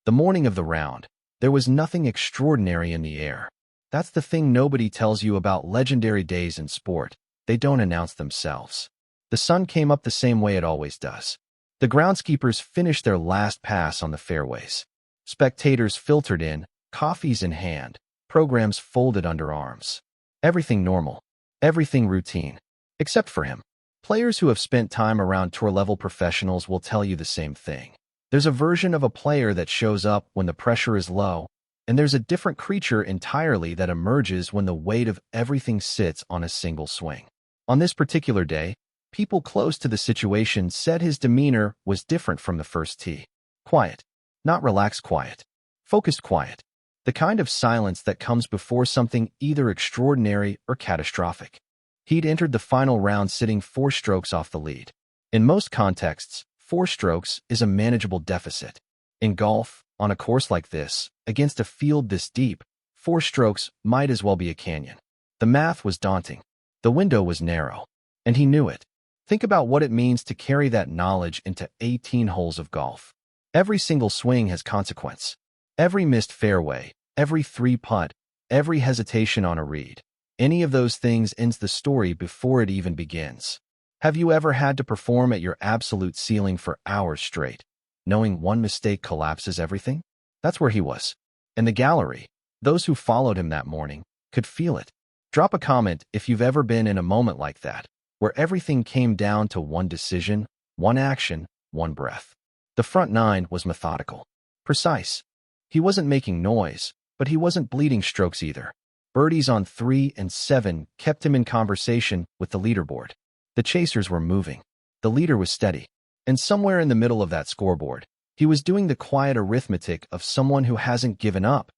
The morning of the round, there was nothing extraordinary in the air. That's the thing nobody tells you about legendary days in sport. They don't announce themselves. The sun came up the same way it always does. The groundskeepers finished their last pass on the fairways. Spectators filtered in, coffees in hand, programs folded under arms. Everything normal. Everything routine. Except for him. Players who have spent time around tour-level professionals will tell you the same thing. There's a version of a player that shows up when the pressure is low, and there's a different creature entirely that emerges when the weight of everything sits on a single swing. On this particular day, people close to the situation said his demeanor was different from the first tee. Quiet. Not relaxed quiet. Focused quiet. The kind of silence that comes before something either extraordinary or catastrophic. He'd entered the final round sitting 4 strokes off the lead. In most contexts, 4 strokes is a manageable deficit. In golf, on a course like this, against a field this deep, 4 strokes might as well be a canyon. The math was daunting. The window was narrow. And he knew it. Think about what it means to carry that knowledge into 18 holes of golf. Every single swing has consequence. Every missed fairway, every 3-putt, every hesitation on a read. Any of those things ends the story before it even begins. Have you ever had to perform at your absolute ceiling for hours straight, knowing one mistake collapses everything? That's where he was. And the gallery, those who followed him that morning, could feel it. Drop a comment if you've ever been in a moment like that, where everything came down to one decision, one action, one breath. The front 9 was methodical. Precise. He wasn't making noise, but he wasn't bleeding strokes either. Birdies on 3 and 7 kept him in conversation with the leaderboard. The chasers were moving. The leader was steady. And somewhere in the middle of that scoreboard, he was doing the quiet arithmetic of someone who hasn't given up,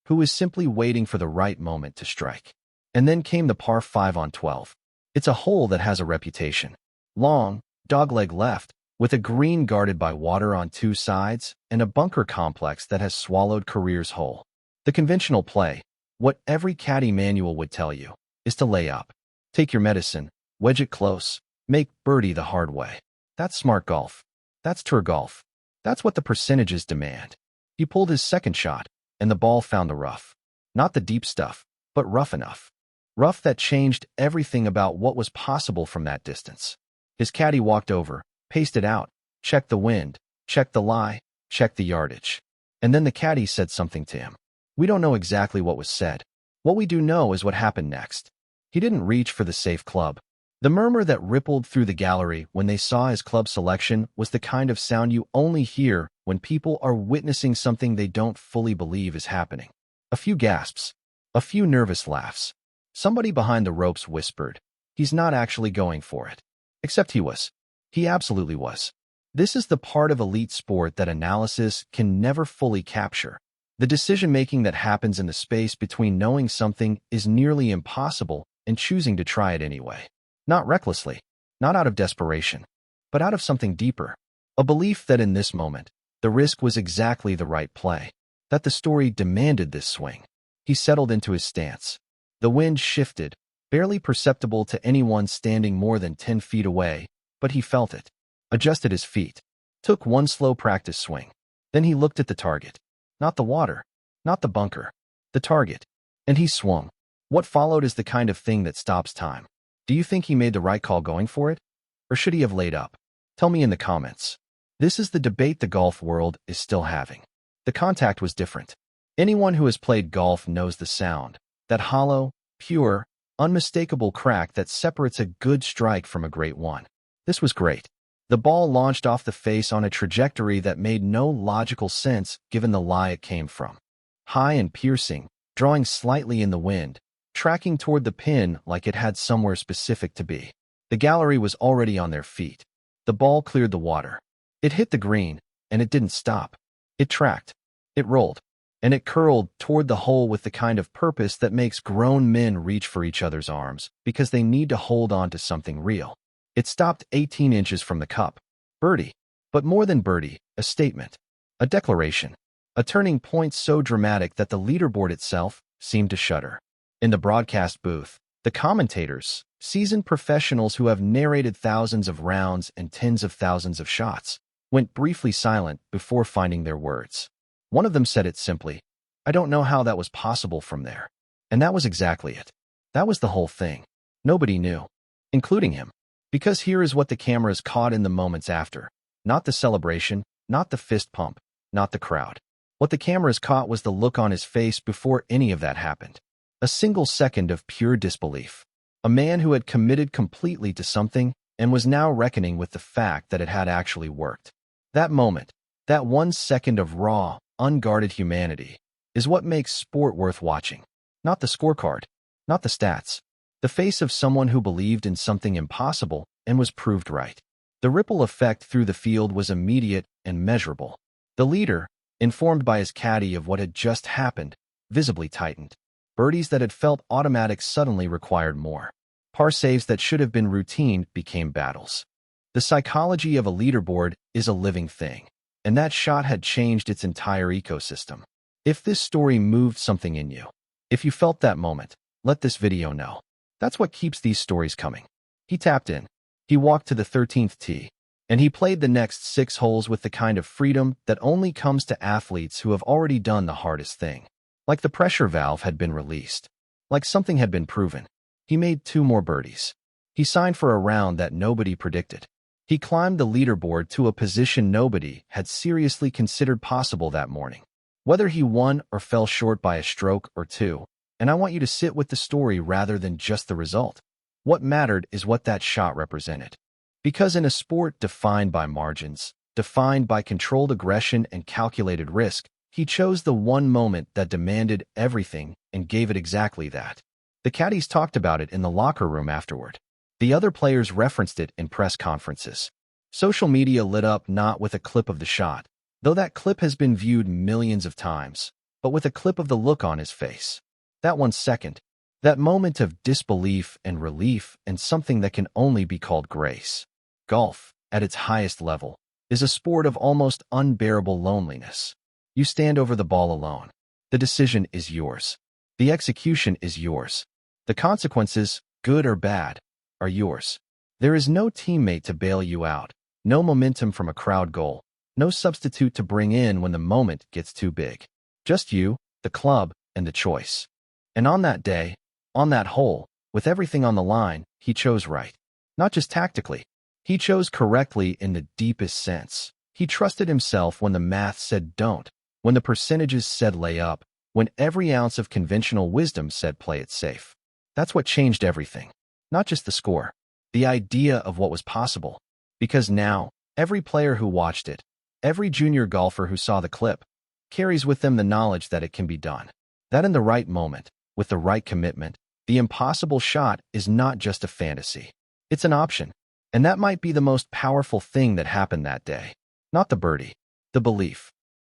who is simply waiting for the right moment to strike. And then came the par 5 on 12. It's a hole that has a reputation. Long, dogleg left, with a green guarded by water on 2 sides, and a bunker complex that has swallowed careers whole. The conventional play, what every caddy manual would tell you, is to lay up. Take your medicine, wedge it close, make birdie the hard way. That's smart golf. That's tour golf. That's what the percentages demand. He pulled his second shot, and the ball found the rough. Not the deep stuff, but rough enough. Rough that changed everything about what was possible from that distance. His caddy walked over, paced it out, checked the wind, checked the lie, checked the yardage. And then the caddy said something to him. We don't know exactly what was said. What we do know is what happened next. He didn't reach for the safe club. The murmur that rippled through the gallery when they saw his club selection was the kind of sound you only hear when people are witnessing something they don't fully believe is happening. A few gasps. A few nervous laughs. Somebody behind the ropes whispered, "He's not actually going for it." Except he was. He absolutely was. This is the part of elite sport that analysis can never fully capture. The decision-making that happens in the space between knowing something is nearly impossible and choosing to try it anyway. Not recklessly, not out of desperation, but out of something deeper. A belief that in this moment, the risk was exactly the right play, that the story demanded this swing. He settled into his stance. The wind shifted, barely perceptible to anyone standing more than 10 feet away, but he felt it. Adjusted his feet. Took one slow practice swing. Then he looked at the target. Not the water, not the bunker, the target. And he swung. What followed is the kind of thing that stops time. Do you think he made the right call going for it? Or should he have laid up? Tell me in the comments. This is the debate the golf world is still having. The contact was different. Anyone who has played golf knows the sound. That hollow, pure, unmistakable crack that separates a good strike from a great one. This was great. The ball launched off the face on a trajectory that made no logical sense given the lie it came from. High and piercing, drawing slightly in the wind, tracking toward the pin like it had somewhere specific to be. The gallery was already on their feet. The ball cleared the water. It hit the green, and it didn't stop. It tracked. It rolled. And it curled toward the hole with the kind of purpose that makes grown men reach for each other's arms because they need to hold on to something real. It stopped 18 inches from the cup. Birdie. But more than birdie, a statement. A declaration. A turning point so dramatic that the leaderboard itself seemed to shudder. In the broadcast booth, the commentators, seasoned professionals who have narrated thousands of rounds and tens of thousands of shots, went briefly silent before finding their words. One of them said it simply, "I don't know how that was possible from there." And that was exactly it. That was the whole thing. Nobody knew, including him. Because here is what the cameras caught in the moments after. Not the celebration, not the fist pump, not the crowd. What the cameras caught was the look on his face before any of that happened. A single second of pure disbelief. A man who had committed completely to something and was now reckoning with the fact that it had actually worked. That moment, that 1 second of raw, unguarded humanity, is what makes sport worth watching. Not the scorecard, not the stats. The face of someone who believed in something impossible and was proved right. The ripple effect through the field was immediate and measurable. The leader, informed by his caddy of what had just happened, visibly tightened. Birdies that had felt automatic suddenly required more. Par saves that should have been routine became battles. The psychology of a leaderboard is a living thing, and that shot had changed its entire ecosystem. If this story moved something in you, if you felt that moment, let this video know. That's what keeps these stories coming. He tapped in. He walked to the 13th tee, and he played the next 6 holes with the kind of freedom that only comes to athletes who have already done the hardest thing. Like the pressure valve had been released. Like something had been proven. He made 2 more birdies. He signed for a round that nobody predicted. He climbed the leaderboard to a position nobody had seriously considered possible that morning. Whether he won or fell short by a stroke or 2, and I want you to sit with the story rather than just the result. What mattered is what that shot represented. Because in a sport defined by margins, defined by controlled aggression and calculated risk, he chose the one moment that demanded everything and gave it exactly that. The caddies talked about it in the locker room afterward. The other players referenced it in press conferences. Social media lit up not with a clip of the shot, though that clip has been viewed millions of times, but with a clip of the look on his face. That 1 second, that moment of disbelief and relief and something that can only be called grace. Golf, at its highest level, is a sport of almost unbearable loneliness. You stand over the ball alone. The decision is yours. The execution is yours. The consequences, good or bad, are yours. There is no teammate to bail you out, no momentum from a crowd goal, no substitute to bring in when the moment gets too big. Just you, the club, and the choice. And on that day, on that hole, with everything on the line, he chose right. Not just tactically. He chose correctly in the deepest sense. He trusted himself when the math said don't, when the percentages said lay up, when every ounce of conventional wisdom said play it safe. That's what changed everything. Not just the score, the idea of what was possible. Because now, every player who watched it, every junior golfer who saw the clip, carries with them the knowledge that it can be done. That in the right moment, with the right commitment, the impossible shot is not just a fantasy. It's an option. And that might be the most powerful thing that happened that day. Not the birdie, the belief.